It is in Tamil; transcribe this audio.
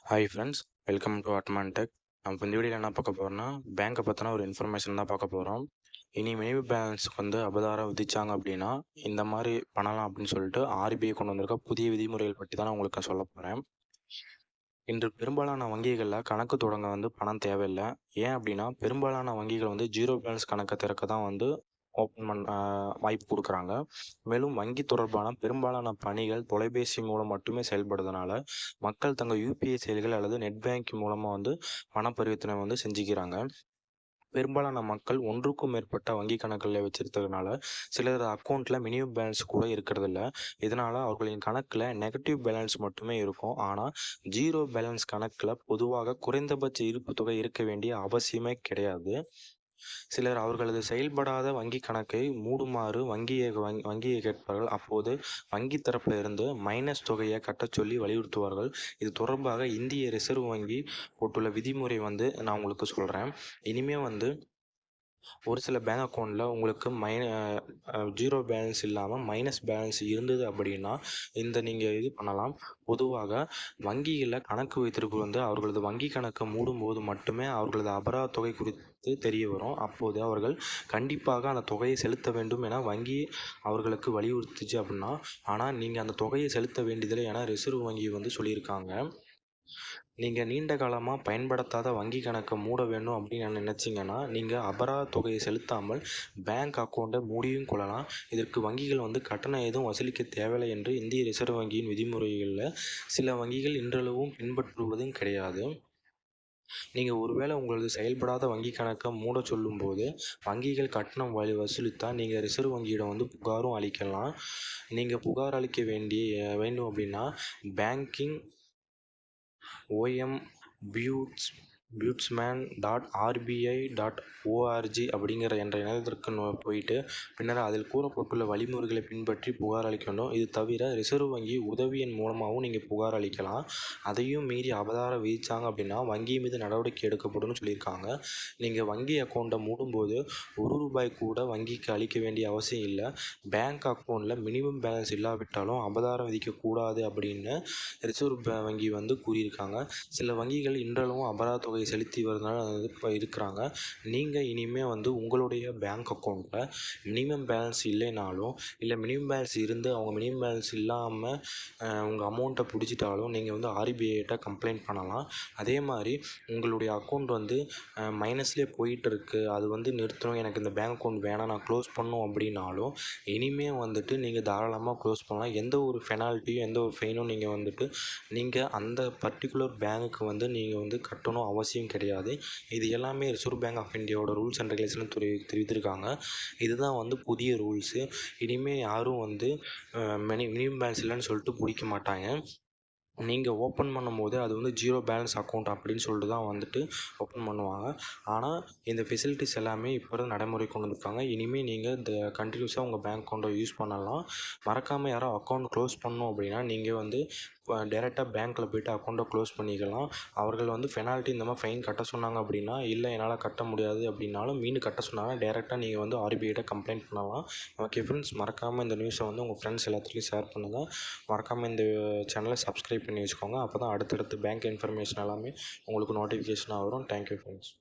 Hi friends, welcome to Admon Tech. நம்ம இந்த வீடியோவில் என்ன பார்க்க போகிறோம்னா, பேங்க்கை பற்றின ஒரு இன்ஃபர்மேஷன் தான் பார்க்க போகிறோம். இனி மினிமம் பேலன்ஸுக்கு அபதாரம் விதிச்சாங்க அப்படின்னா இந்த மாதிரி பண்ணலாம் அப்படின்னு சொல்லிட்டு ஆர்பிஐ கொண்டு வந்திருக்க புதிய விதிமுறைகள் பற்றி தான் நான் உங்களுக்கு சொல்ல போகிறேன். இன்று பெரும்பாலான வங்கிகளில் கணக்கு தொடங்க பணம் தேவையில்லை. ஏன் அப்படின்னா பெரும்பாலான வங்கிகள் ஜீரோ பேலன்ஸ் கணக்கை திறக்க தான் ஓப்பன் வாய்ப்பு கொடுக்குறாங்க. மேலும் வங்கி தொடர்பான பெரும்பாலான பணிகள் தொலைபேசி மூலம் மட்டுமே செயல்படுறதுனால மக்கள் தங்கள் யூபிஐ செயலிகள் அல்லது நெட் பேங்கிங் மூலமாக பண பரிவர்த்தனை செஞ்சுக்கிறாங்க. பெரும்பாலான மக்கள் ஒன்றுக்கும் மேற்பட்ட வங்கி கணக்குகளை வச்சிருக்கிறதுனால சிலர் அக்கௌண்ட்டில் மினிமம் பேலன்ஸ் கூட இருக்கிறதில்ல. இதனால் அவர்களின் கணக்கில் நெகட்டிவ் பேலன்ஸ் மட்டுமே இருக்கும். ஆனால் ஜீரோ பேலன்ஸ் கணக்கில் பொதுவாக குறைந்தபட்ச இருப்பு தொகை இருக்க வேண்டிய அவசியமே கிடையாது. சிலர் அவர்களது செயல்படாத வங்கி கணக்கை மூடுமாறு வங்கியை கேட்பார்கள். அப்போது வங்கி தரப்பில் இருந்து மைனஸ் தொகையை கட்டச் சொல்லி வலியுறுத்துவார்கள். இது தொடர்பாக இந்திய ரிசர்வ் வங்கி போட்டுள்ள விதிமுறை நான் உங்களுக்கு சொல்கிறேன். இனிமேல் ஒரு சில பேங்க் அக்கௌண்ட்டில் உங்களுக்கு ஜீரோ பேலன்ஸ் இல்லாமல் மைனஸ் பேலன்ஸ் இருந்தது அப்படின்னா நீங்கள் இது பண்ணலாம். பொதுவாக வங்கிகளில் கணக்கு வைத்திருப்பவர் அவர்களது வங்கி கணக்கை மூடும்போது மட்டுமே அவர்களது அபராத தொகை குறித்து தெரிய வரும். அப்போது அவர்கள் கண்டிப்பாக அந்த தொகையை செலுத்த வேண்டும் என வங்கி அவர்களுக்கு வலியுறுத்துச்சு அப்படின்னா, ஆனால் நீங்கள் அந்த தொகையை செலுத்த வேண்டியதில்லை என ரிசர்வ் வங்கி சொல்லியிருக்காங்க. நீங்கள் நீண்ட காலமாக பயன்படுத்தாத வங்கி கணக்கை மூட வேண்டும் அப்படின்னு நினச்சிங்கன்னா நீங்கள் அபராத தொகையை செலுத்தாமல் பேங்க் அக்கௌண்ட்டை மூடியும் கொள்ளலாம். இதற்கு வங்கிகள் கட்டணம் எதுவும் வசூலிக்க தேவையில்லை என்று இந்திய ரிசர்வ் வங்கியின் விதிமுறைகளில் சில வங்கிகள் இன்றளவும் பின்பற்றுவதும் கிடையாது. நீங்கள் ஒருவேளை உங்களது செயல்படாத வங்கி கணக்கை மூட சொல்லும்போது வங்கிகள் கட்டணம் வசூலித்தால் நீங்கள் ரிசர்வ் வங்கியிடம் புகாரும் அளிக்கலாம். நீங்கள் புகார் அளிக்க வேண்டும் அப்படின்னா பேங்கிங் ombudsman.rbi.org அப்படிங்கிற இணையதளத்திற்கு போயிட்டு பின்னர் அதில் கூறப்பட்டுள்ள வழிமுறைகளை பின்பற்றி புகார் அளிக்க வேண்டும். இது தவிர ரிசர்வ் வங்கி உதவி எண் மூலமாகவும் நீங்கள் புகார் அளிக்கலாம். அதையும் மீறி அபராதம் விதித்தாங்க அப்படின்னா வங்கி மீது நடவடிக்கை எடுக்கப்படும் சொல்லியிருக்காங்க. நீங்கள் வங்கி அக்கௌண்ட்டை மூடும்போது ₹1 கூட வங்கிக்கு அளிக்க வேண்டிய அவசியம் இல்லை. பேங்க் அக்கௌண்ட்டில் மினிமம் பேலன்ஸ் இல்லாவிட்டாலும் அபராதம் விதிக்கக்கூடாது அப்படின்னு ரிசர்வ் வங்கி கூறியிருக்காங்க. சில வங்கிகள் இன்றளவும் அபராத தொகையை செலுத்தி வருவதனால இப்போ இருக்கிறாங்க. நீங்கள் இனிமேல் உங்களுடைய பேங்க் அக்கௌண்ட்டில் மினிமம் பேலன்ஸ் இல்லைனாலும் இல்லை மினிமம் பேலன்ஸ் இருந்து அவங்க மினிமம் பேலன்ஸ் இல்லாமல் உங்கள் அமௌண்ட்டை பிடிச்சிட்டாலும் நீங்கள் ஆர்பிஐட்ட கம்ப்ளைண்ட் பண்ணலாம். அதே மாதிரி உங்களுடைய அக்கௌண்ட் மைனஸ்லேயே போயிட்டு இருக்குது, அது நிறுத்தணும், எனக்கு இந்த பேங்க் அக்கௌண்ட் வேணாம், நான் க்ளோஸ் பண்ணணும் அப்படின்னாலும் இனிமேல் நீங்கள் தாராளமாக க்ளோஸ் பண்ணலாம். எந்த ஒரு பெனால்ட்டியும் எந்த ஒரு ஃபைனும் நீங்கள் அந்த பர்டிகுலர் பேங்க்குக்கு நீங்கள் கட்டணும் அவசியம் கிடையாது. இது எல்லாமே ரிசர்வ் பேங்க் ஆஃப் இந்தியாவோட ரூல்ஸ் அண்ட் ரெகுலேஷன் தெரிவித்திருக்காங்க. இதுதான் புதிய ரூல்ஸு. இனிமேல் யாரும் மினிமம் பேலன்ஸ் இல்லைன்னு சொல்லிட்டு பிடிக்க மாட்டாங்க. நீங்கள் ஓப்பன் பண்ணும்போது அது ஜீரோ பேலன்ஸ் அக்கௌண்ட் அப்படின்னு சொல்லிட்டு தான் ஓப்பன் பண்ணுவாங்க. ஆனால் இந்த ஃபெசிலிட்டிஸ் எல்லாமே இப்போ தான் நடைமுறை கொண்டு வந்திருக்காங்க. இனிமேல் நீங்கள் இந்த கண்டினியூஸாக உங்கள் பேங்க் அக்கௌண்ட்டை யூஸ் பண்ணலாம். மறக்காமல் யாரும் அக்கௌண்ட் க்ளோஸ் பண்ணணும் அப்படின்னா நீங்கள் டேரெக்டாக பேங்க்கில் போய்ட்டு அக்கௌண்ட்டை க்ளோஸ் பண்ணிக்கலாம். அவர்கள் பெனால்ட்டி இந்த மாதிரி ஃபைன் கட்ட சொன்னாங்க அப்படின்னா, இல்லை என்னால் கட்ட முடியாது அப்படின்னாலும் மீண்டும் கட்ட சொன்னாங்கன்னா டேரெக்டாக நீங்கள் ஆர்பிஐட்ட கம்ப்ளைண்ட் பண்ணலாம். ஓகே ஃப்ரெண்ட்ஸ், மறக்காமல் இந்த நியூஸை உங்கள் ஃப்ரெண்ட்ஸ் எல்லாத்துலேயும் ஷேர் பண்ணுங்கள். மறக்காமல் இந்த சேனலை சப்ஸ்கிரைப் பண்ணி வச்சுக்கோங்க. அப்போ தான் அடுத்தடுத்து பேங்க் இன்ஃபர்மேஷன் எல்லாமே உங்களுக்கு நோட்டிஃபிகேஷனாக வரும். Thank you friends.